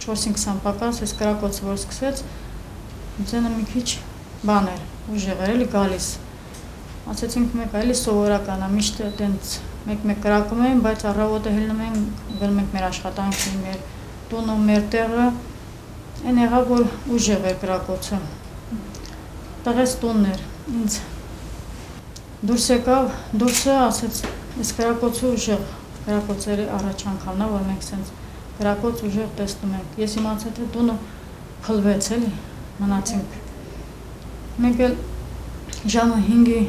4-5 պակաս, այս կրակոցը որ սկսեց, ձենը մի քիչ բան էր, ուժեղ էր, էլի գալիս։ Ասեցինք մեկ այլի սովորական է, միշտ այդպես մեկ-մեկ կրակում էին, բայց առավոտը հելնում էին, գնում ենք մեր աշխատանքին, մեր տունը, մեր տեղը, այն եղավ, որ ուժեղ էր կրակոցը։ Տղես տունն էր, ինձ դուրս եկավ, դուրսը ասեց, այս կրակոցը ուժեղ, կրակոցը առաջ անգամն է, որ մենք սենց կրակոց ուժեղ տեսնում ենք։ Ես իմացա, թե տունը փլվեց, էլի, մնացինք։ Մենք էլ ժամը 5-ի,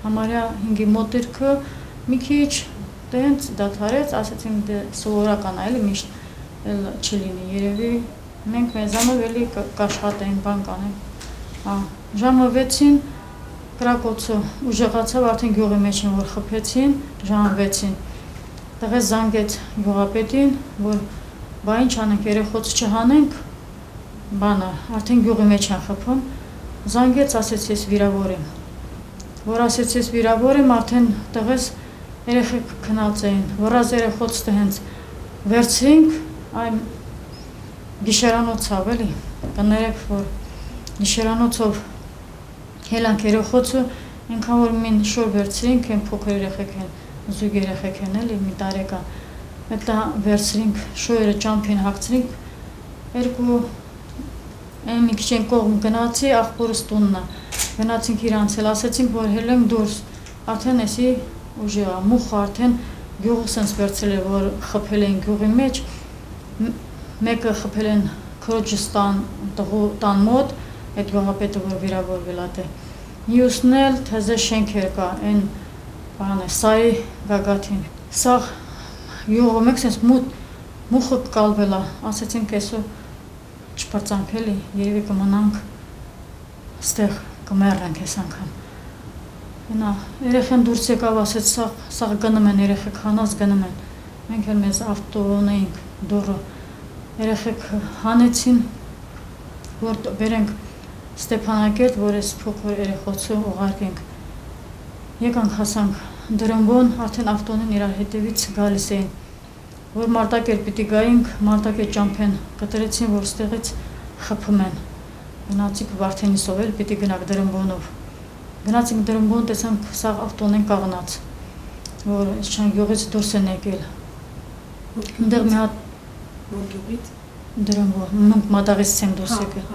համարյա 5-ի մոտիրքը մի քիչ տենց դադարեց, ասեցինք դե սովորական է, էլի միշտ էլ չլինի, երևի մենք մեզանով էլի կաշխատենք, բան կանենք։ Ժամը 6-ին կրակոցը ուժեղացավ, արդեն գյուղի մեջ են որ խփեցին, ժամը 6-ին։ Տղես զանգեց գյուղապետին, որ բա ինչ անենք, երեխոց չհանենք, բանը, արդեն գյուղի մեջ են խփում, զանգեց, ասեց ես վիրավոր եմ, որ ասեց ես վիրավոր եմ, արդեն տղես երեխեք քնած էին, որ ազ երեխոցը հենց վերցրինք, այն գիշերանոցավ էլի, կներեք, որ գիշերանոցով հելանք երեխոցը, ինքան որ մին շոր վերցրինք, են փոքր երեխեք են, զույգ երեխեք են էլի, մի տարեկան, հետա վերցրինք, շոյերը ճամփին հագցրինք, երկու այն մի քիչ են կողմ գնացի, աղբորս տունն է, գնացինք իրանց էլ, ասեցինք, որ հելենք դուրս, արդեն էսի ուժեղ է, մուխը արդեն գյուղը սենց վերցել է, որ խփել էին գյուղի մեջ, մեկը խփել են քրոջս տան մոտ, այդ գյուղապետը որ վիրավորվել է, մյուսն էլ թեզե շենքեր կա, այն բան է, սարի գագաթին, սաղ յուղը մեկ սենց մուխը կկալվել է, ասեցինք էսո չպրծանք էլի, երևի կմնանք ստեղ կմեռնենք ես անգամ։ Երեխեն դուրս եկավ, ասեց սաղ գնում են, երեխեք հանած գնում են, մենք էլ մեզ ավտոն էինք դուրը, երեխեք հանեցին, որ բերենք Ստեփանակերտ, որ ես փոքր երեխոցը ուղարկենք, եկանք հասանք Դրամբոն, արդեն ավտոնին իրար հետևից գալիս էին, որ Մարտակերտ պիտի գայինք, Մարտակերտ ճամփեն կտրեցին, որ ստեղից խփում են, գնացինք Վարդենիսով էլ պիտի գնանք Դրամբոնով, գնացինք Դրամբոն, տեսանք սաղ ավտոնեն կաղնած, որ իշխան գյուղից դուրս են եկել, ընդեղ մի հատ Դրամբոն, մենք մատաղից եմ դուրս եկել,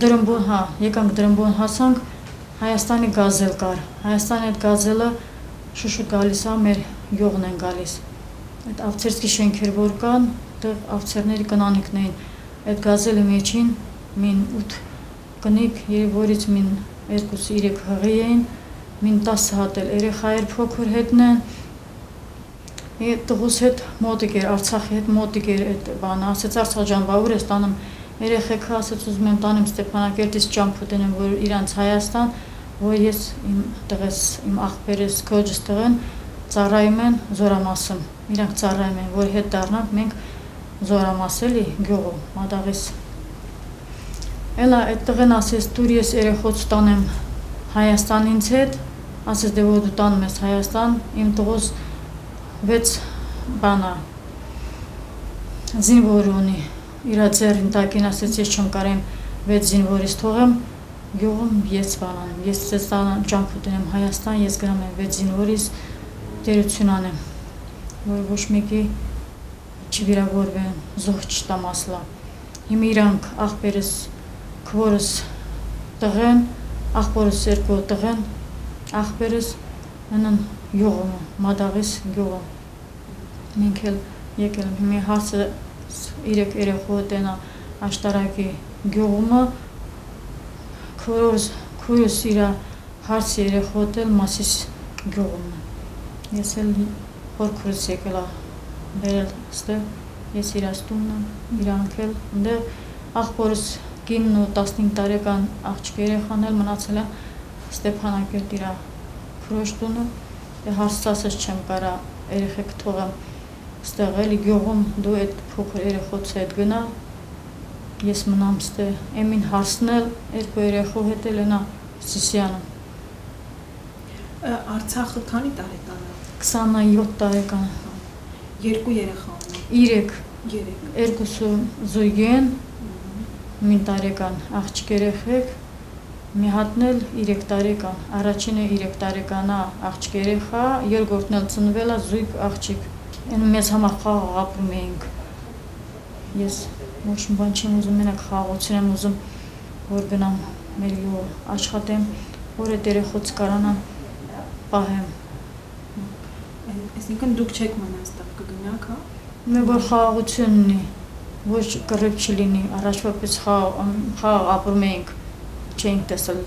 Դրամբոն, հա, եկանք Դրամբոն հասանք, Հայաստանի գազել կար, Հայաստանի այդ գազելը շուշուտ գալիս է, մեր գյուղն են գալիս, այդ ավցերսկի շենքեր որ կան, դեղ ավցերների կնանիքն էին, այդ գազելի մեջին մին 8 կնիկ, որից մին 2-3 հղի էին, մին 10 հատ էլ երեխա էր փոքր հետն են, տղուս հետ մոտիկ էր, Արցախի հետ մոտիկ էր այդ բանը, ասեց Արցախ ջան, բա ուր ես տանում, երեխեքը ասեց ուզում եմ տանեմ Ստեփանակերտից ճամփ ուտենեմ, որ իրանց Հայաստան, որ ես իմ տղես, իմ աղբերս, քոջս տղեն ծառայում են Զորամասում, իրանք ծառայում են, որ հետ դառնանք մենք Զորամաս էլի գյուղում, մատաղից։ Էլա այդ տղեն ասեց դուր ես երեխոց տանեմ Հայաստան ինձ հետ, ասեց դե որ դու տանում ես Հայաստան, իմ տղուս 6 բանա զինվոր ունի, իր ձեռին տակին ասեց ես չեմ կարեմ 6 զինվորից թողեմ, գյուղում ես բանանեմ, ես ձեզ ճամփ ուտենեմ Հայաստան, ես գնամ եմ 6 զինվորից տերություն անեմ, որ ոչ մեկի չվիրավորվեն, զոհ չտամ ասլա։ Հիմա իրանք աղբերս, քորս տղեն, աղբորս 2 տղեն, աղբերս մենան յուղում, մադաղիս գյուղում։ Մենք էլ եկել եմ, հիմա հարցը 3 երեխու տենա աշտարակի գյուղումը, քորս իրա հարց երեխու տել մասիս գյուղում։ Ես էլ հորքուրս եկել բերել ստեղ, ես իրաց տունն եմ, իրանք էլ, ընդեղ աղբորս կինն ու 15 տարեկան աղջիկ երեխան էլ մնացել է Ստեփանակերտ իրա քրոջ տունը, հարցածս չեմ կարա երեխեք թողեմ ստեղ էլի գյուղում դու այդ փոքր երեխոցը հետ գնա, ես մնամ ստեղ, էմին հարցնել 2 երեխու հետ էլ ենա Սիսյանը։ Արցախը քանի տարեկան է։ 27 տարեկան։ 2 երեխա ունի։ Երկուսը զույգ են, մի տարեկան աղջիկ երեխեք, մի հատն էլ 3 տարեկան, առաջինը 3 տարեկան աղջիկ երեխա, երկրորդն էլ ծնվել է զույգ աղջիկ, մեզ համար խաղ ապրում էինք, ես ոչ մի բան չեմ ուզում, մենակ խաղացություն եմ ուզում, որ գնամ մեր գյուղ աշխատեմ, որ այդ երեխոց կարանամ պահեմ։ Այսինքն դուք չեք մնա այստեղ կգնաք, հա? Մենք որ խաղաղություն ունի, ոչ կռիվ չլինի, առաջվա պես խաղ ապրում էինք, չէինք տեսել,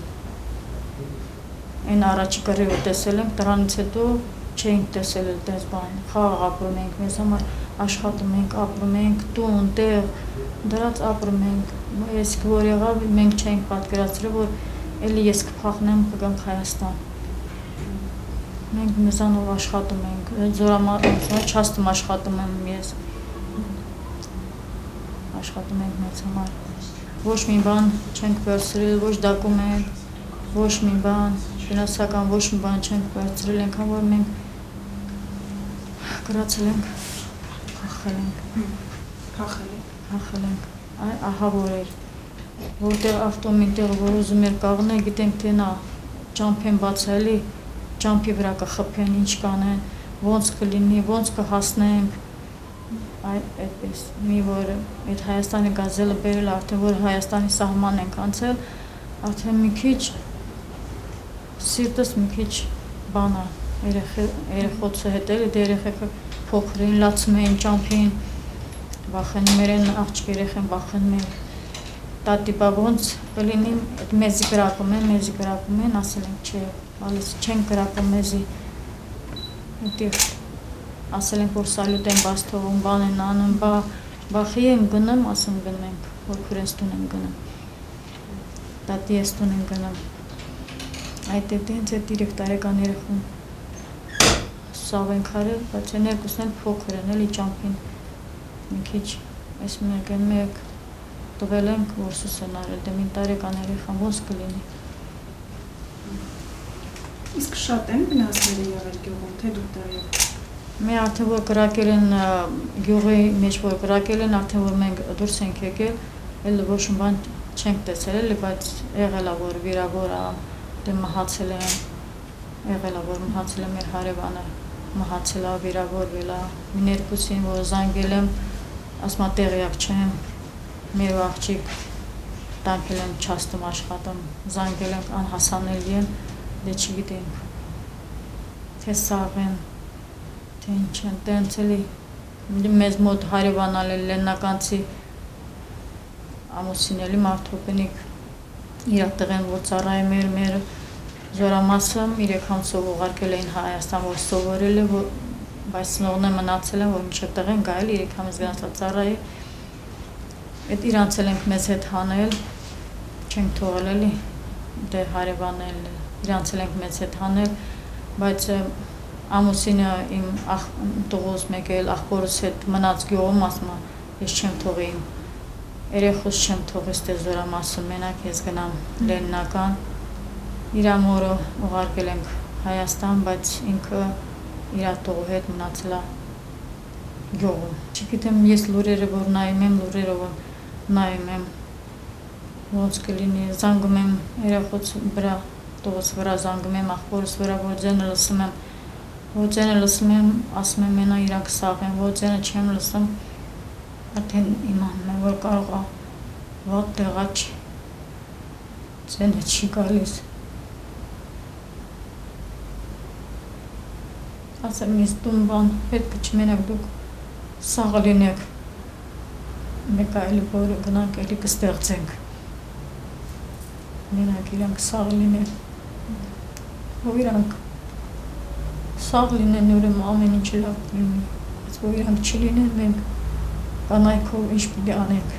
այն առաջի կռիվը տեսել ենք, դրանից հետո չէինք տեսել այդպես բան, խաղ ապրում էինք, մեզ համար աշխատում ենք, ապրում ենք, տուն, տեղ, դրած ապրում ենք, ես որ եղավ, մենք չէինք պատկերացրել, որ էլի ես կփախնեմ, կգանք Հայաստան։ Մենք մեզանով աշխատում ենք, չաստում աշխատում եմ ես, աշխատում ենք մեզ համար, ոչ մի բան չենք վերցրել, ոչ դոկումենտ, ոչ մի բան, ֆինանսական ոչ մի բան չենք վերցրել, այնքան որ մենք գրացել ենք, փախել ենք, ահա որ էր, որտեղ ավտոմին տեղ, որ ուզում էր կաղնել, գիտենք թե նա ճամփ են բացալի, ճամփի վրա կխփեն, ինչ կանեն, ոնց կլինի, ոնց կհասնենք, այդպես, մի որ այդ Հայաստանի գազելը բերել, արդեն որ Հայաստանի սահման ենք անցել, արդեն մի քիչ, սիրտս մի քիչ բան է, երեխոցը հետ էլ, դե երեխեքը փոքր էին, լացում էին ճամփին, վախենում են աղջիկ երեխեն, վախենում են, տատի բա ոնց կլինի, մեզի գրակում են, ասել ենք չէ, ալիս չենք գրակում մեզի, ասել ենք որ սալյուտ են բաց թողում, բան են անում, բախի են գնում, ասում գնենք, որ քուրես տուն են գնում, տատի ես տուն են գնում, այդ հենց այդ 3 տարեկան երեխուն սավ ենք արել, բայց են երկուսն էլ փոքր են, էլի ճամփին մի քիչ, այս մեկ տվել ենք, որ սուս են արել, դե մի տարեկան երեխան ոնց կլինի։ Իսկ շատ են վնասները եղել գյուղում, թե դուք տեղյակ։ Մի արդեն որ կրակել են գյուղի մեջ, որ կրակել են, արդեն որ մենք դուրս ենք եկել, էլ ոչ մի բան չենք տեսել, էլի, բայց եղել է որ վիրավոր է, դե մահացել են, եղել է որ մահացել է մեր հարևանը, մահացել է, վիրավորվել է, մի երկուսին որ զանգել եմ, ասում է տեղյակ չեմ, մեր աղջիկ տանքել են չաստում աշխատում, զանգել ենք անհասանելի են, դե չգիտենք, թե սաղ են, թե ինչ են, տենց էլի, մեզ մոտ հարևանալ են լեննականցի ամուսին էլի մարդոպենիկ իր տղեն, որ ծառայ մեր զորամասը 3 ամսով ուղարկել էին Հայաստան, որ սովորել է, բայց ծնողն է մնացել են, որ մինչև տղեն գայել 3 ամիս գնացել ծառայի, այդ իրանց էլ ենք մեզ հետ հանել, չենք թողել էլի, դե հարևանել, իրանց էլ ենք մեզ հետ հանել, բայց ամուսինը իմ տղուս մեկ էլ աղբորս հետ մնաց գյուղում, ասում է, ես չեմ թողի իմ երեխուս չեմ թողի ստե զորամասում մենակ ես գնամ լեննական, իր մորը ուղարկել ենք Հայաստան, բայց ինքը իր տղու հետ մնացել է գյուղում, չգիտեմ ես լուրերը որ նայում եմ, լուրերը որ նայում եմ, ոնց կլինի, զանգում եմ երեխուց վրա, տղուս վրա զանգում եմ, աղբորս վրա, որ ձենը լսում եմ, որ ձենը լսում եմ, ասում եմ մենա իրանք սաղ են, որ ձենը չեմ լսում, արդեն իմանում եմ, որ կարող է վատ տեղա չի, ձենը չի գալիս, ասեմ ես տուն բան, պետք է չմենակ դուք սաղ լինեք, մեկ այլի որ գնանք էլի կստեղծենք, մենակ իրանք սաղ լինեն, որ իրանք սաղ լինեն, ուրեմն ամեն ինչ լավ լինի, բայց որ իրանք չլինեն, մենք կանայքով ինչ պիտի անենք։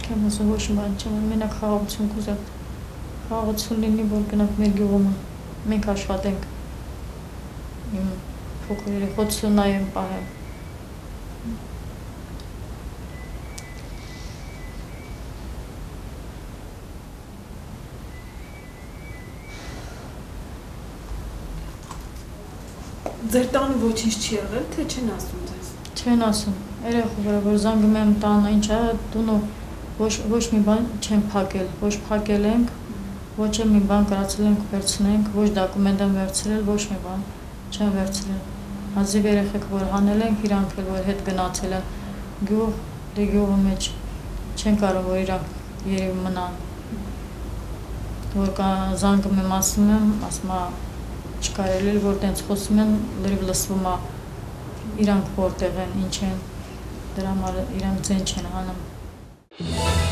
Կամ ասում ոչ մի բան չեմ, մենակ խաղաղություն կուզեմ, խաղաղություն լինի, որ գնանք մեր գյուղումը, մենք աշխատենք, իմ փոքր երեխոցը նայեմ, պահեմ։ Ձեր տանը ոչինչ չի եղել, թե չեն ասում ձեզ։ Չեն ասում, երեխու վրա որ զանգում եմ տանը, ինչ է, տունը ոչ մի բան չեն փակել, ոչ փակել ենք, ոչ մի բան կարացել ենք վերցնենք, ոչ դոկումենտ են վերցրել, ոչ մի բան չեն վերցրել։ Հազիվ երեխեք որ հանել ենք, իրանք էլ որ հետ գնացել են, գյուղի մեջ չեն կարող որ իրանք երևի մնան։ Որ զանգում եմ, ասում չկարելի որ տենց խոսում են, լրիվ լսվում է իրանք որտեղ են, ինչ են, դրա համար իրանք ձեն չեն հանում։